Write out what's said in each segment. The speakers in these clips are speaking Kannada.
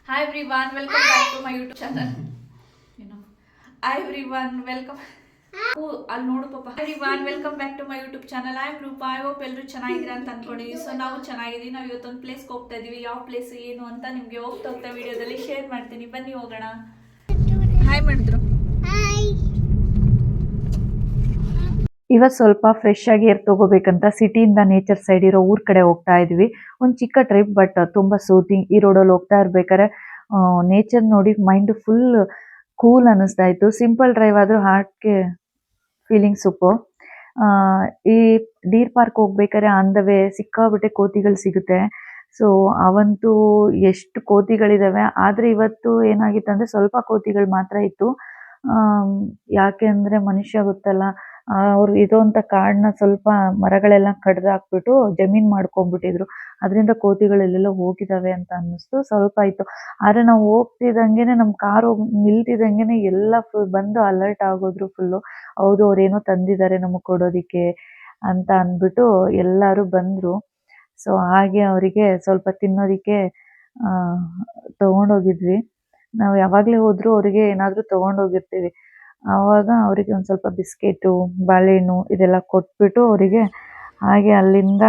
Hi everyone, welcome back to my YouTube channel. You know, hi everyone, welcome. ಅಲ್ಲಿ ನೋಡು ಪಾಪ. Hi everyone, welcome back to my YouTube channel. I am Rupa. I hope ಎಲ್ಲರೂ ಚೆನ್ನಾಗಿದ್ದೀರಾ ಅಂತ ಅನ್ಕೊಂಡಿದ್ದೀವಿ. ಸೊ ನಾವು ಚೆನ್ನಾಗಿದ್ದೀವಿ. ನಾವು ಇವತ್ತೊಂದು ಪ್ಲೇಸ್ಗೆ ಹೋಗ್ತಾ ಇದೀವಿ. ಯಾವ ಪ್ಲೇಸ್ ಏನು ಅಂತ ನಿಮಗೆ ಹೋಗ್ತಾ ಹೋಗ್ತಾ ವಿಡಿಯೋದಲ್ಲಿ ಶೇರ್ ಮಾಡ್ತೀನಿ. ಬನ್ನಿ ಹೋಗೋಣ. ಹಾಯ್ ಮಾಡಿದ್ರು. ಇವತ್ತು ಸ್ವಲ್ಪ ಫ್ರೆಶ್ ಆಗಿ ಏರ್ ತಗೋಬೇಕಂತ ಸಿಟಿಯಿಂದ ನೇಚರ್ ಸೈಡ್ ಇರೋ ಊರ್ ಕಡೆ ಹೋಗ್ತಾ ಇದ್ವಿ. ಒಂದು ಚಿಕ್ಕ ಟ್ರಿಪ್, ಬಟ್ ತುಂಬಾ ಸೂತಿಂಗ್. ಈ ರೋಡಲ್ಲಿ ಹೋಗ್ತಾ ಇರ್ಬೇಕಾದ್ರೆ ನೇಚರ್ ನೋಡಿ ಮೈಂಡ್ ಫುಲ್ ಕೂಲ್ ಅನ್ನಿಸ್ತಾ ಇತ್ತು. ಸಿಂಪಲ್ ಡ್ರೈವ್ ಆದ್ರೂ ಹಾರ್ಟ್ಗೆ ಫೀಲಿಂಗ್ ಸೂಪರ್. ಈ ಡೀರ್ ಪಾರ್ಕ್ ಹೋಗ್ಬೇಕಾದ್ರೆ ಆನ್ ದ ವೇ ಸಿಕ್ಕಾಬಿಟ್ಟೆ ಕೋತಿಗಳು ಸಿಗುತ್ತೆ. ಸೊ ಅವಂತೂ ಎಷ್ಟು ಕೋತಿಗಳಿದಾವೆ. ಆದ್ರೆ ಇವತ್ತು ಏನಾಗಿತ್ತು ಅಂದ್ರೆ ಸ್ವಲ್ಪ ಕೋತಿಗಳು ಮಾತ್ರ ಇತ್ತು. ಯಾಕೆ ಅಂದ್ರೆ ಮನುಷ್ಯ ಗೊತ್ತಲ್ಲ, ಅವ್ರು ಇರೋಂಥ ಕಾಡನ್ನ ಸ್ವಲ್ಪ ಮರಗಳೆಲ್ಲ ಕಡ್ದಾಕ್ಬಿಟ್ಟು ಜಮೀನ್ ಮಾಡ್ಕೊಂಡ್ಬಿಟ್ಟಿದ್ರು. ಅದರಿಂದ ಕೋತಿಗಳು ಎಲ್ಲೆಲ್ಲೋ ಹೋಗಿದಾವೆ ಅಂತ ಅನ್ನಿಸ್ತು. ಸ್ವಲ್ಪ ಇತ್ತು. ಆದ್ರೆ ನಾವು ಹೋಗ್ತಿದ್ದಂಗೆನೆ ನಮ್ಮ ಕಾರು ನಿಲ್ತಿದ್ದಂಗೆನೆ ಎಲ್ಲ ಬಂದು ಅಲರ್ಟ್ ಆಗೋದ್ರು ಫುಲ್ಲು. ಹೌದು, ಅವ್ರೇನೋ ತಂದಿದ್ದಾರೆ ನಮಗೆ ಕೊಡೋದಿಕ್ಕೆ ಅಂತ ಅಂದ್ಬಿಟ್ಟು ಎಲ್ಲರೂ ಬಂದ್ರು. ಸೊ ಹಾಗೆ ಅವರಿಗೆ ಸ್ವಲ್ಪ ತಿನ್ನೋದಿಕ್ಕೆ ತಗೊಂಡೋಗಿದ್ವಿ. ನಾವು ಯಾವಾಗಲೇ ಹೋದ್ರು ಅವರಿಗೆ ಏನಾದರೂ ತಗೊಂಡೋಗಿರ್ತೀವಿ. ಆವಾಗ ಅವರಿಗೆ ಒಂದು ಸ್ವಲ್ಪ ಬಿಸ್ಕೆಟು, ಬಾಳೆಹಣ್ಣು ಇದೆಲ್ಲ ಕೊಟ್ಬಿಟ್ಟು ಅವರಿಗೆ ಹಾಗೆ ಅಲ್ಲಿಂದ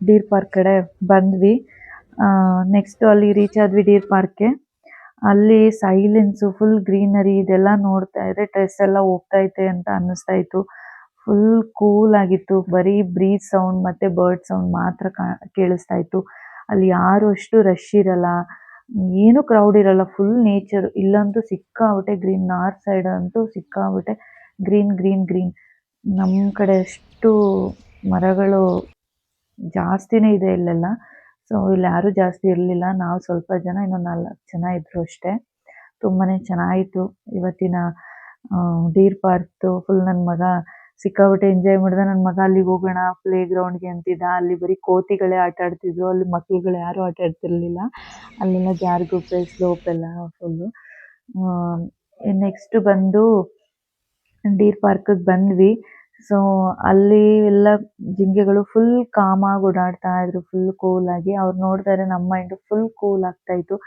ಡೀರ್ ಪಾರ್ಕ್ ಕಡೆ ಬಂದ್ವಿ. ನೆಕ್ಸ್ಟು ಅಲ್ಲಿ ರೀಚ್ ಆದ್ವಿ ಡೀರ್ ಪಾರ್ಕ್ಗೆ. ಅಲ್ಲಿ ಸೈಲೆನ್ಸು, ಫುಲ್ ಗ್ರೀನರಿ ಇದೆಲ್ಲ ನೋಡ್ತಾ ಇದ್ರೆ ಸ್ಟ್ರೆಸ್ ಎಲ್ಲ ಹೋಗ್ತೈತೆ ಅಂತ ಅನ್ನಿಸ್ತಾ ಇತ್ತು. ಫುಲ್ ಕೂಲ್ ಆಗಿತ್ತು. ಬರೀ ಬ್ರೀಸ್ ಸೌಂಡ್ ಮತ್ತೆ ಬರ್ಡ್ ಸೌಂಡ್ ಮಾತ್ರ ಕೇಳಿಸ್ತಾ ಇತ್ತು. ಅಲ್ಲಿ ಯಾರು ಅಷ್ಟು ರಶ್ ಇರಲ್ಲ, ಏನು ಕ್ರೌಡ್ ಇರಲ್ಲ. Full nature. ಇಲ್ಲಂತೂ ಸಿಕ್ಕಾಬಿಟ್ಟೆ ಗ್ರೀನ್. ನಾರ್ತ್ ಸೈಡ್ ಅಂತೂ ಸಿಕ್ಕಾಬಿಟ್ಟೆ ಗ್ರೀನ್ ಗ್ರೀನ್ ಗ್ರೀನ್. ನಮ್ಮ ಕಡೆ ಅಷ್ಟು ಮರಗಳು ಜಾಸ್ತಿನೇ ಇದೆ ಇಲ್ಲೆಲ್ಲ. ಸೊ ಇಲ್ಲಿ ಯಾರೂ ಜಾಸ್ತಿ ಇರಲಿಲ್ಲ. ನಾವು ಸ್ವಲ್ಪ ಜನ, ಇನ್ನೊಂದು 4 ಜನ ಇದ್ರು ಅಷ್ಟೇ. ತುಂಬಾನೇ ಚೆನ್ನಾಗಿತ್ತು ಇವತ್ತಿನ ಡೀರ್ ಪಾರ್ಕ್ದು. ಫುಲ್ ನನ್ನ ಮಗ ಸಿಕ್ಕಾಬಿಟ್ಟೆ ಎಂಜಾಯ್ ಮಾಡಿದ. ನನ್ನ ಮಗ ಅಲ್ಲಿಗೆ ಹೋಗೋಣ ಪ್ಲೇ ಗ್ರೌಂಡ್ಗೆ ಅಂತಿದ್ದ. ಅಲ್ಲಿ ಬರೀ ಕೋತಿಗಳೇ ಆಟ ಆಡ್ತಿದ್ವು. ಅಲ್ಲಿ ಮಕ್ಳುಗಳು ಯಾರೂ ಆಟ ಆಡ್ತಿರ್ಲಿಲ್ಲ. ಅಲ್ಲೆಲ್ಲ ಜಾರುಗುಪ್ಪೆ, ಸ್ಲೋಪ್ ಎಲ್ಲ ಫುಲ್ಲು. ನೆಕ್ಸ್ಟ್ ಬಂದು ಡೀರ್ ಪಾರ್ಕಿಗೆ ಬಂದ್ವಿ. ಸೊ ಅಲ್ಲಿ ಎಲ್ಲ ಜಿಂಕೆಗಳು ಫುಲ್ ಕಾಮಾಗಿ ಓಡಾಡ್ತಾ ಇದ್ರು, ಫುಲ್ ಕೂಲಾಗಿ. ಅವ್ರು ನೋಡ್ತಾ ಇದ್ರೆ ನಮ್ಮ ಮೈಂಡು ಫುಲ್ ಕೂಲ್ ಆಗ್ತಾ ಇತ್ತು.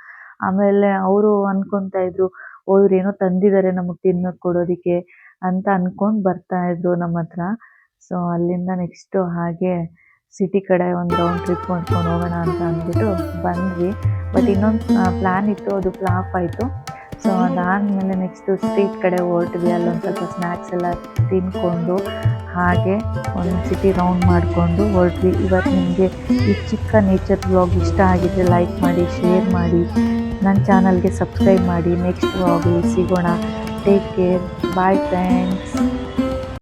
ಆಮೇಲೆ ಅವರು ಅನ್ಕೊತಾ ಇದ್ರು, ಓ ಇವ್ರೇನೋ ತಂದಿದ್ದಾರೆ ನಮಗೆ ತಿನ್ನೋಕೆ ಕೊಡೋದಕ್ಕೆ ಅಂತ ಅನ್ಕೊಂಡು ಬರ್ತಾ ಇದ್ರು ನಮ್ಮ ಹತ್ರ. ಸೊ ಅಲ್ಲಿಂದ ನೆಕ್ಸ್ಟು ಹಾಗೆ ಸಿಟಿ ಕಡೆ ಒಂದು ರೌಂಡ್ ಟ್ರಿಪ್ ಮಾಡ್ಕೊಂಡು ಹೋಗೋಣ ಅಂತ ಅಂದ್ಬಿಟ್ಟು ಬಂದ್ವಿ. ಬಟ್ ಇನ್ನೊಂದು ಪ್ಲ್ಯಾನ್ ಇತ್ತು, ಅದು ಫ್ಲಾಪ್ ಆಯಿತು. ಸೊ ಅದಾದಮೇಲೆ ನೆಕ್ಸ್ಟು ಸ್ಟ್ರೀಟ್ ಕಡೆ ಹೊರಟ್ವಿ. ಅಲ್ಲೊಂದು ಸ್ವಲ್ಪ ಸ್ನ್ಯಾಕ್ಸ್ ಎಲ್ಲ ತಿಂದ್ಕೊಂಡು ಹಾಗೆ ಒಂದು ಸಿಟಿ ರೌಂಡ್ ಮಾಡಿಕೊಂಡು ಹೊರಟ್ವಿ. ಇವತ್ತು ನಿಮಗೆ ಈ ಚಿಕ್ಕ ನೇಚರ್ ವ್ಲಾಗ್ ಇಷ್ಟ ಆಗಿದ್ದರೆ ಲೈಕ್ ಮಾಡಿ, ಶೇರ್ ಮಾಡಿ, ನನ್ನ ಚಾನಲ್ಗೆ ಸಬ್ಸ್ಕ್ರೈಬ್ ಮಾಡಿ. ನೆಕ್ಸ್ಟ್ ವ್ಲಾಗಲ್ಲಿ ಸಿಗೋಣ. Take care. Bye friends.